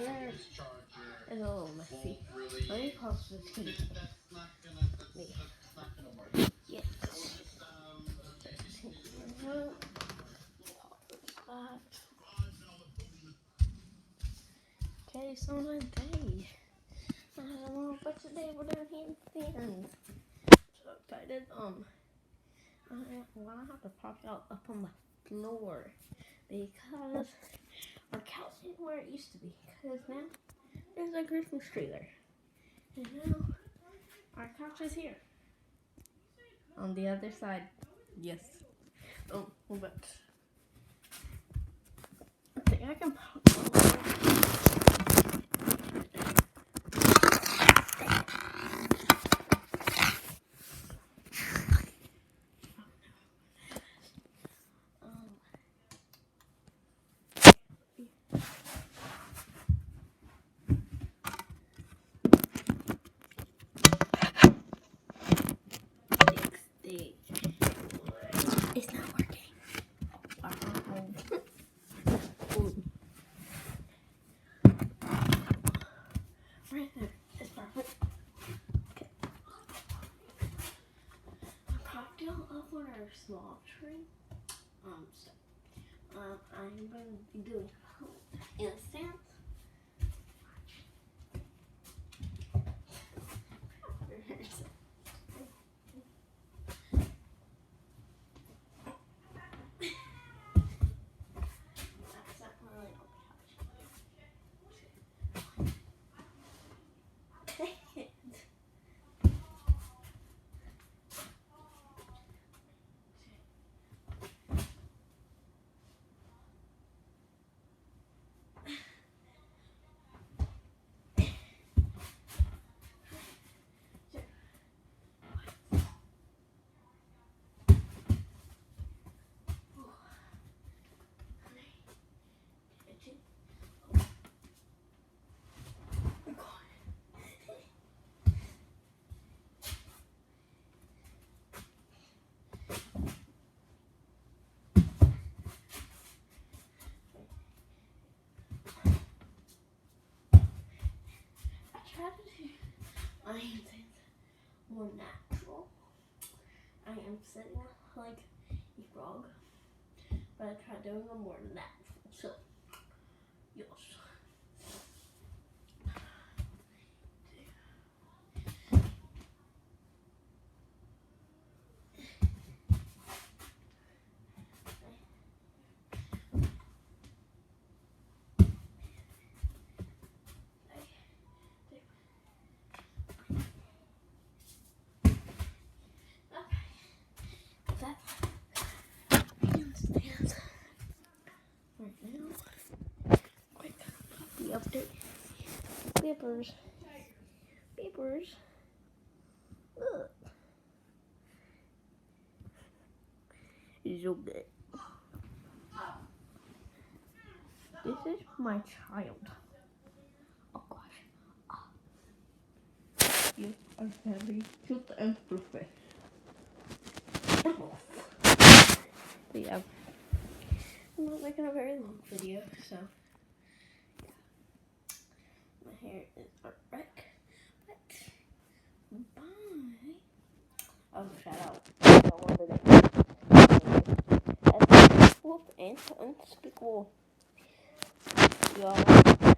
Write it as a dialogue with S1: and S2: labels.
S1: there is a little messy. Let me pause the TV. Yes. Okay, so today, I don't know, but today we're doing handstands. So excited. I'm gonna have to pop it out up on the floor because our couch isn't where it used to be. Because now there's a Christmas tree there, and now our couch is here on the other side. Yes. Oh, but I think I can pop it over. It's not working. Right there. It's perfect. Okay. I popped it up on our small tree. I'm going to be doing handstands. Try to do my handstands more natural. I am sitting like a frog, but I try doing them more natural. So, yes. Right now, quick puppy update. Beepers. Look. So good. This is my child. Oh gosh. You are very cute and fluffy. But yeah. I'm not making a very long video, so yeah. My hair is a wreck. But bye. Oh, shout out. That's Wolf and Unspeakable. Y'all.